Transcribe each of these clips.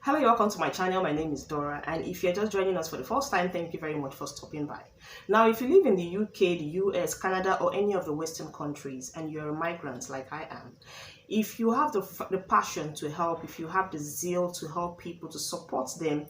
Hello, welcome to my channel. My name is Dora, and if you're just joining us for the first time, thank you very much for stopping by. Now, if you live in the UK, the US, Canada, or any of the Western countries, and you're a migrant like I am, if you have the passion to help, if you have the zeal to help people, to support them,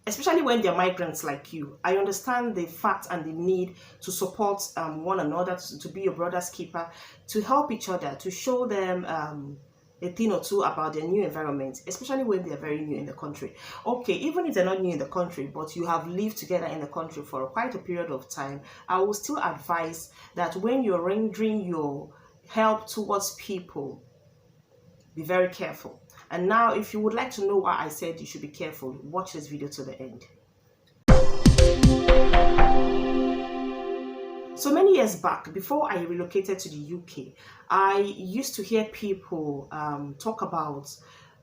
especially when they're migrants like you, I understand the fact and the need to support one another, to be your brother's keeper, to help each other, to show them a thing or two about their new environment, especially when they're very new in the country. Okay, even if they're not new in the country, but you have lived together in the country for quite a period of time, I will still advise that when you're rendering your help towards people, be very careful. And now, if you would like to know why I said you should be careful, watch this video to the end. So many years back, before I relocated to the UK, I used to hear people talk about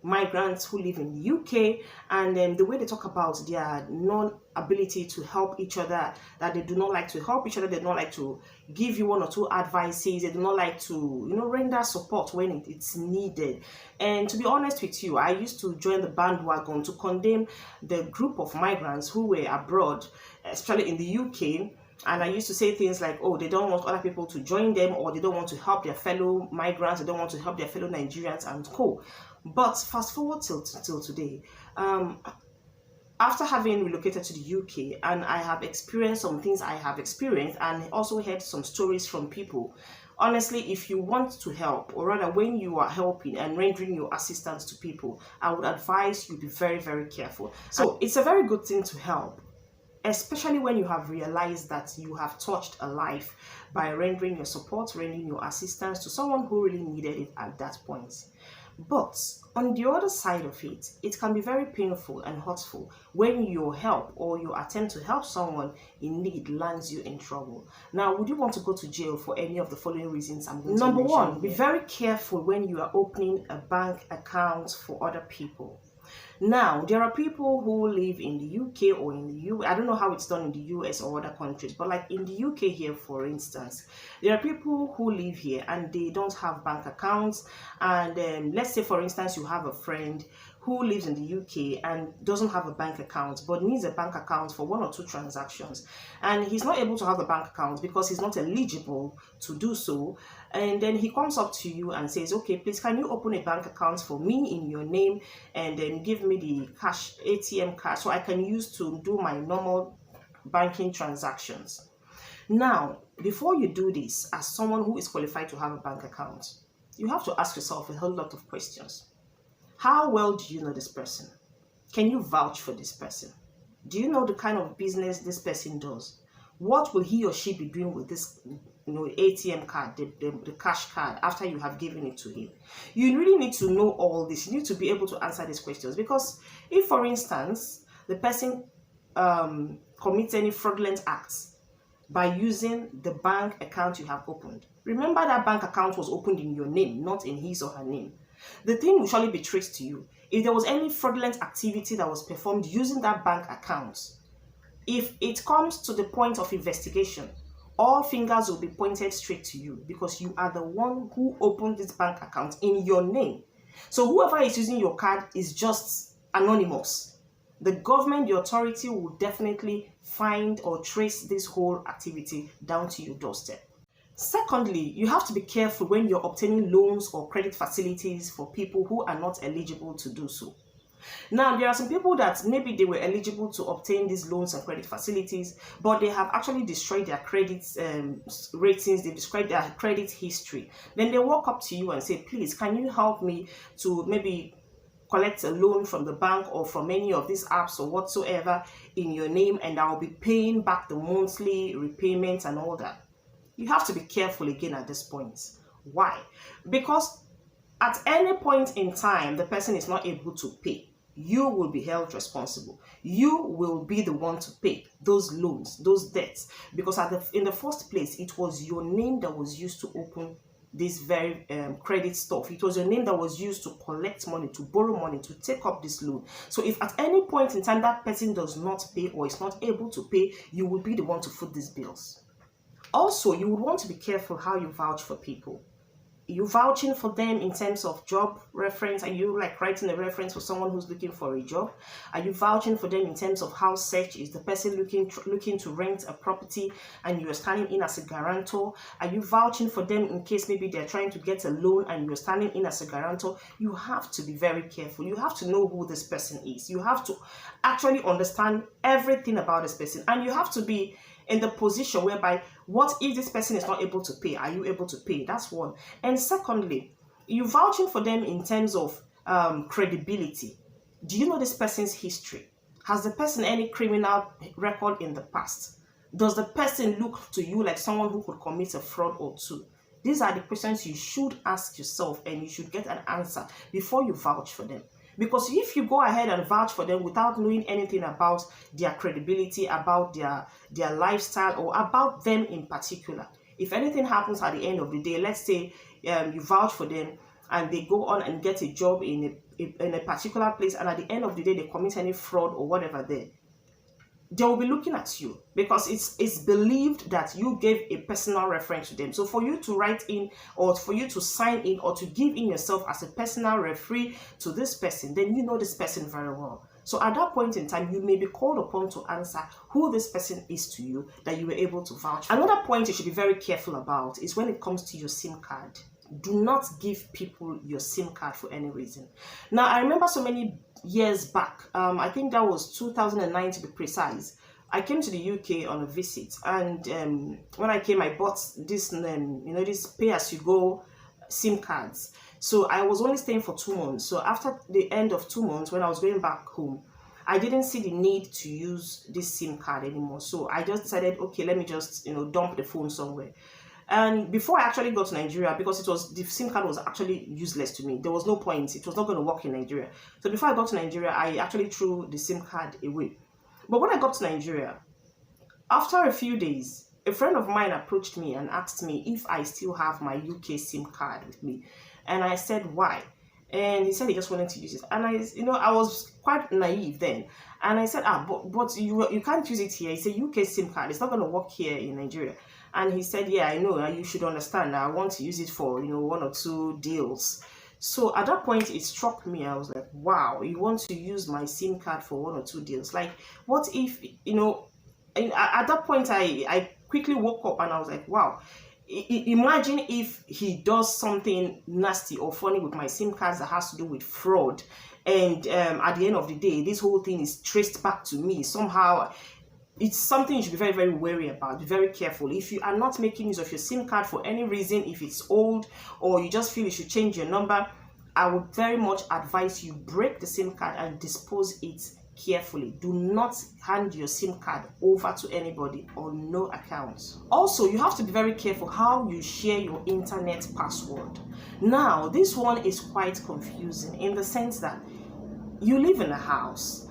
migrants who live in the UK, and the way they talk about their non-ability to help each other, that they do not like to help each other, they do not like to give you one or two advices, they do not like to, render support when it's needed. And to be honest with you, I used to join the bandwagon to condemn the group of migrants who were abroad, especially in the UK. And I used to say things like, oh, they don't want other people to join them, or they don't want to help their fellow migrants, they don't want to help their fellow Nigerians and co. But fast forward till today, after having relocated to the UK, and I have experienced some things I have experienced, and also heard some stories from people. Honestly, if you want to help, or rather when you are helping and rendering your assistance to people, I would advise you be very, very careful. So it's a very good thing to help, especially when you have realized that you have touched a life by rendering your support, rendering your assistance to someone who really needed it at that point. But on the other side of it, it can be very painful and hurtful when your help or your attempt to help someone in need lands you in trouble. Now, would you want to go to jail for any of the following reasons I'm going to mention? Number one, be very careful when you are opening a bank account for other people. Now, there are people who live in the UK or in the US. I don't know how it's done in the US or other countries, but like in the UK here, for instance, there are people who live here and they don't have bank accounts. And let's say, for instance, you have a friend who lives in the UK and doesn't have a bank account, but needs a bank account for one or two transactions. And he's not able to have a bank account because he's not eligible to do so. And then he comes up to you and says, okay, please, can you open a bank account for me in your name, and then give me the cash, ATM cash, so I can use to do my normal banking transactions. Now, before you do this, as someone who is qualified to have a bank account, you have to ask yourself a whole lot of questions. How well do you know this person? Can you vouch for this person? Do you know the kind of business this person does? What will he or she be doing with this ATM card, the cash card, after you have given it to him? You really need to know all this. You need to be able to answer these questions, because if, for instance, the person commits any fraudulent acts by using the bank account you have opened, remember that bank account was opened in your name, not in his or her name. The thing will surely be traced to you. If there was any fraudulent activity that was performed using that bank account, if it comes to the point of investigation, all fingers will be pointed straight to you, because you are the one who opened this bank account in your name. So whoever is using your card is just anonymous. The government, the authority, will definitely find or trace this whole activity down to your doorstep. Secondly, you have to be careful when you're obtaining loans or credit facilities for people who are not eligible to do so. Now, there are some people that maybe they were eligible to obtain these loans and credit facilities, but they have actually destroyed their credit ratings, they've destroyed their credit history. Then they walk up to you and say, please, can you help me to maybe collect a loan from the bank or from any of these apps or whatsoever in your name, and I'll be paying back the monthly repayments and all that. You have to be careful again at this point. Why? Because at any point in time, the person is not able to pay, you will be held responsible. You will be the one to pay those loans, those debts, because in the first place, it was your name that was used to open this very credit stuff. It was your name that was used to collect money, to borrow money, to take up this loan. So if at any point in time that person does not pay or is not able to pay, you will be the one to foot these bills. Also, you would want to be careful how you vouch for people. you vouching for them in terms of job reference? Are you like writing a reference for someone who's looking for a job? Are you vouching for them in terms of house search? Is the person looking to rent a property and you're standing in as a guarantor? Are you vouching for them in case maybe they're trying to get a loan and you're standing in as a guarantor? You have to be very careful. You have to know who this person is. You have to actually understand everything about this person, and you have to be in the position whereby, what if this person is not able to pay? Are you able to pay? That's one. And secondly, you vouching for them in terms of credibility. Do you know this person's history? Has the person any criminal record in the past? Does the person look to you like someone who could commit a fraud or two? These are the questions you should ask yourself, and you should get an answer before you vouch for them. Because if you go ahead and vouch for them without knowing anything about their credibility, about their lifestyle, or about them in particular, if anything happens at the end of the day, let's say you vouch for them and they go on and get a job in a particular place, and at the end of the day they commit any fraud or whatever there, they will be looking at you, because it's believed that you gave a personal reference to them. So for you to write in, or for you to sign in, or to give in yourself as a personal referee to this person, then you know this person very well. So at that point in time, you may be called upon to answer who this person is to you, that you were able to vouch for. Another point you should be very careful about is when it comes to your SIM card. Do not give people your SIM card for any reason. Now, I remember so many years back, I think that was 2009 to be precise, I came to the UK on a visit, and when I came, I bought this, this pay-as-you-go SIM cards. So I was only staying for 2 months. So after the end of 2 months, when I was going back home, I didn't see the need to use this SIM card anymore. So I just decided, okay, let me just, dump the phone somewhere. And before I actually got to Nigeria, because the SIM card was actually useless to me, there was no point, it was not going to work in Nigeria. So before I got to Nigeria, I actually threw the SIM card away. But when I got to Nigeria, after a few days, a friend of mine approached me and asked me if I still have my UK SIM card with me. And I said, why? And he said he just wanted to use it. And I was quite naive then. And I said, but you can't use it here. It's a UK SIM card. It's not going to work here in Nigeria. And he said, yeah, I know. You should understand. I want to use it for, 1 or 2 deals. So at that point, it struck me. I was like, wow, you want to use my SIM card for 1 or 2 deals? Like, what if, at that point, I quickly woke up and I was like, wow. Imagine if he does something nasty or funny with my SIM cards that has to do with fraud, and at the end of the day, this whole thing is traced back to me somehow. It's something you should be very, very wary about. Be very careful. If you are not making use of your SIM card for any reason, if it's old or you just feel you should change your number, I would very much advise you break the SIM card and dispose it carefully. Do not hand your SIM card over to anybody on no account. Also, you have to be very careful how you share your internet password. Now, this one is quite confusing in the sense that you live in a house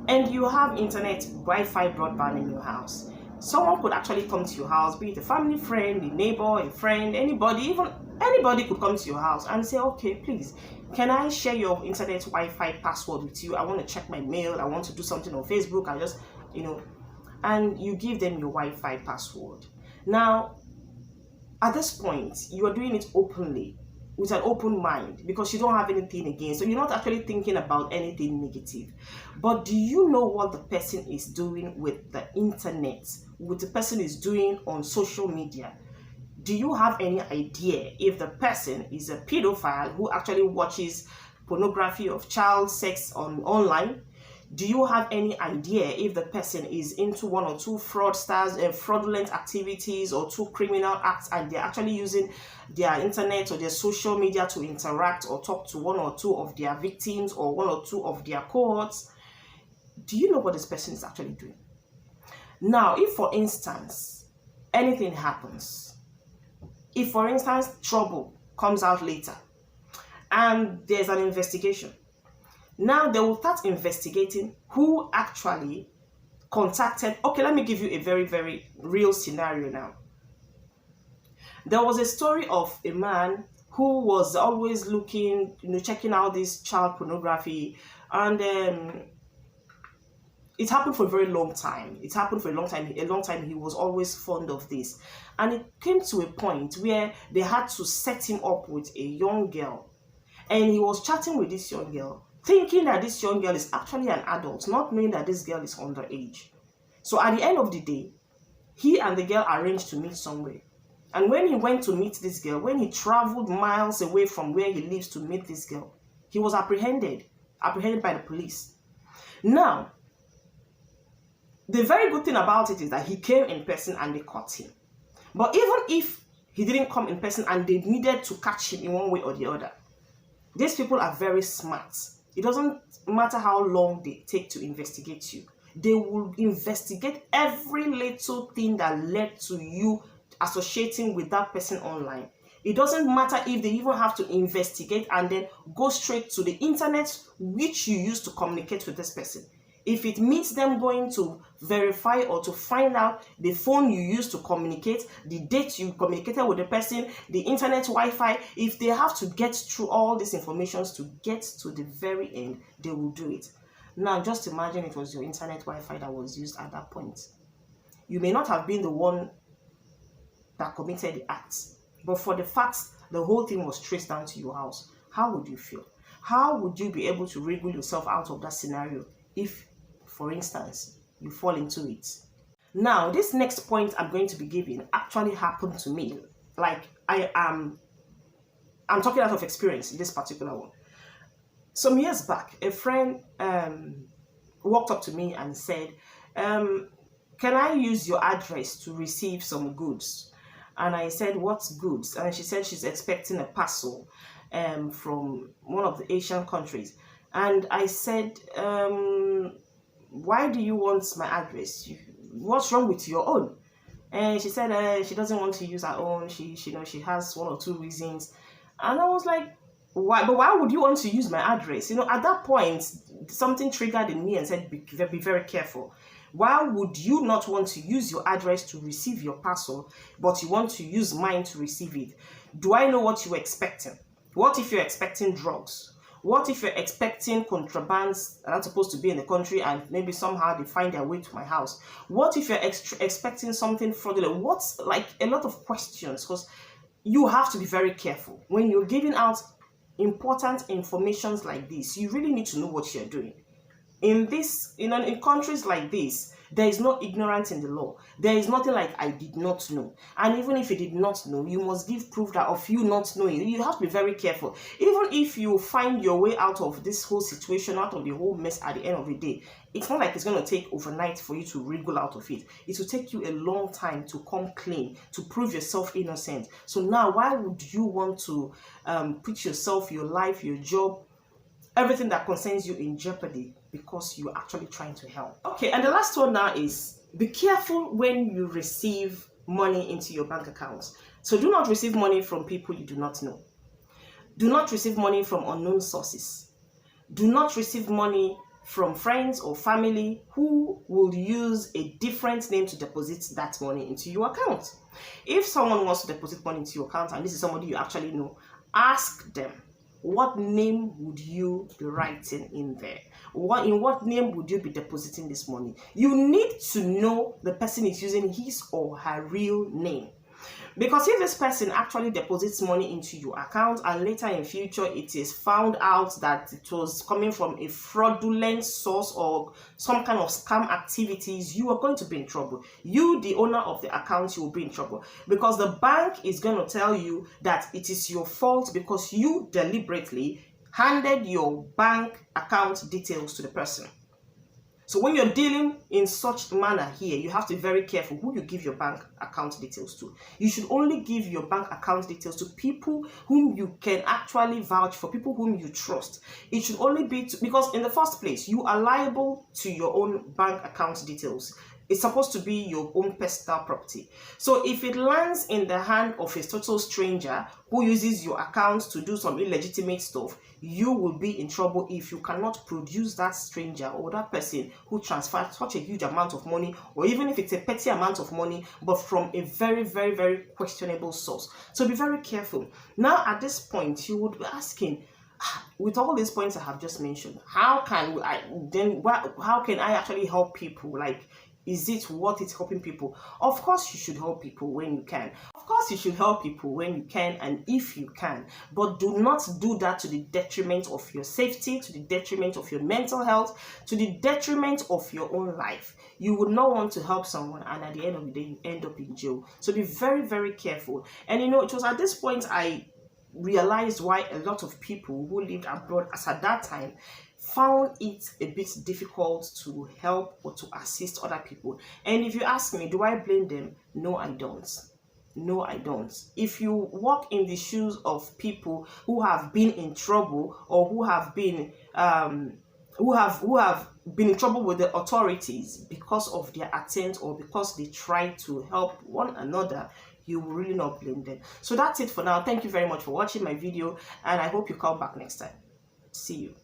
and you have internet, Wi-Fi broadband in your house. Someone could actually come to your house, be it a family friend, a neighbor, a friend, anybody, even anybody could come to your house and say, okay, please, can I share your internet Wi-Fi password with you? I want to check my mail. I want to do something on Facebook. I just, and you give them your Wi-Fi password. Now, at this point, you are doing it openly, with an open mind, because you don't have anything against. So you're not actually thinking about anything negative. But do you know what the person is doing with the internet, what the person is doing on social media? Do you have any idea if the person is a pedophile who actually watches pornography of child sex online? Do you have any idea if the person is into 1 or 2 fraudsters and fraudulent activities or 2 criminal acts, and they're actually using their internet or their social media to interact or talk to 1 or 2 of their victims or 1 or 2 of their cohorts? Do you know what this person is actually doing? Now, if for instance, anything happens, if for instance, trouble comes out later and there's an investigation, now they will start investigating who actually contacted. Okay, let me give you a very, very real scenario now. There was a story of a man who was always looking, checking out this child pornography, and it happened for a very long time. It happened for a long time. A long time he was always fond of this. And it came to a point where they had to set him up with a young girl. And he was chatting with this young girl, thinking that this young girl is actually an adult, not knowing that this girl is underage. So at the end of the day, he and the girl arranged to meet somewhere. And when he went to meet this girl, when he traveled miles away from where he lives to meet this girl, he was apprehended by the police. Now, the very good thing about it is that he came in person and they caught him. But even if he didn't come in person and they needed to catch him in one way or the other, these people are very smart. It doesn't matter how long they take to investigate you. They will investigate every little thing that led to you associating with that person online. It doesn't matter if they even have to investigate and then go straight to the internet which you use to communicate with this person. If it means them going to verify or to find out the phone you used to communicate, the date you communicated with the person, the internet Wi-Fi, if they have to get through all these informations to get to the very end, they will do it. Now, just imagine it was your internet Wi-Fi that was used at that point. You may not have been the one that committed the act, but for the fact the whole thing was traced down to your house, how would you feel? How would you be able to wriggle yourself out of that scenario if, for instance, you fall into it? Now, this next point I'm going to be giving actually happened to me. Like, I'm talking out of experience in this particular one. Some years back, a friend walked up to me and said, can I use your address to receive some goods? And I said, what's goods? And she said she's expecting a parcel from one of the Asian countries. And I said, why do you want my address? What's wrong with your own? And she said she doesn't want to use her own. She has one or two reasons. And I was like, why? But why would you want to use my address? At that point, something triggered in me and said, be very careful. Why would you not want to use your address to receive your parcel, but you want to use mine to receive it? Do I know what you're expecting? What if you're expecting drugs? What if you're expecting contrabands that are supposed to be in the country and maybe somehow they find their way to my house? What if you're expecting something fraudulent? What's like a lot of questions, because you have to be very careful. When you're giving out important information like this, you really need to know what you're doing. In countries like this, there is no ignorance in the law. There is nothing like I did not know. And even if you did not know, you must give proof that of you not knowing. You have to be very careful. Even if you find your way out of this whole situation, out of the whole mess at the end of the day, it's not like it's going to take overnight for you to wriggle out of it. It will take you a long time to come clean, to prove yourself innocent. So now, why would you want to put yourself, your life, your job, everything that concerns you in jeopardy because you're actually trying to help? Okay, and the last one now is be careful when you receive money into your bank accounts. So do not receive money from people you do not know. Do not receive money from unknown sources. Do not receive money from friends or family who will use a different name to deposit that money into your account. If someone wants to deposit money into your account and this is somebody you actually know, ask them, what name would you be writing in there? In what name would you be depositing this money? You need to know the person is using his or her real name. Because if this person actually deposits money into your account and later in future it is found out that it was coming from a fraudulent source or some kind of scam activities, you are going to be in trouble. You, the owner of the account, you will be in trouble because the bank is going to tell you that it is your fault because you deliberately handed your bank account details to the person. So when you're dealing in such manner here, you have to be very careful who you give your bank account details to. You should only give your bank account details to people whom you can actually vouch for, people whom you trust. It should only be because in the first place, you are liable to your own bank account details. It's supposed to be your own personal property. So if it lands in the hand of a total stranger who uses your account to do some illegitimate stuff, you will be in trouble if you cannot produce that stranger or that person who transferred such a huge amount of money, or even if it's a petty amount of money, but from a very, very questionable source. So be very careful. Now, at this point, you would be asking, with all these points I have just mentioned, how can how can I actually help people? Like, is it worth it helping people? Of course you should help people when you can. Of course you should help people when you can and if you can. But do not do that to the detriment of your safety, to the detriment of your mental health, to the detriment of your own life. You would not want to help someone and at the end of the day you end up in jail. So be very, very careful. And it was at this point I realized why a lot of people who lived abroad as at that time found it a bit difficult to help or to assist other people. And if you ask me, do I blame them? No, I don't. No, I don't. If you walk in the shoes of people who have been in trouble or who have been been in trouble with the authorities because of their attempt or because they try to help one another, you will really not blame them. So that's it for now. Thank you very much for watching my video and I hope you come back next time. See you.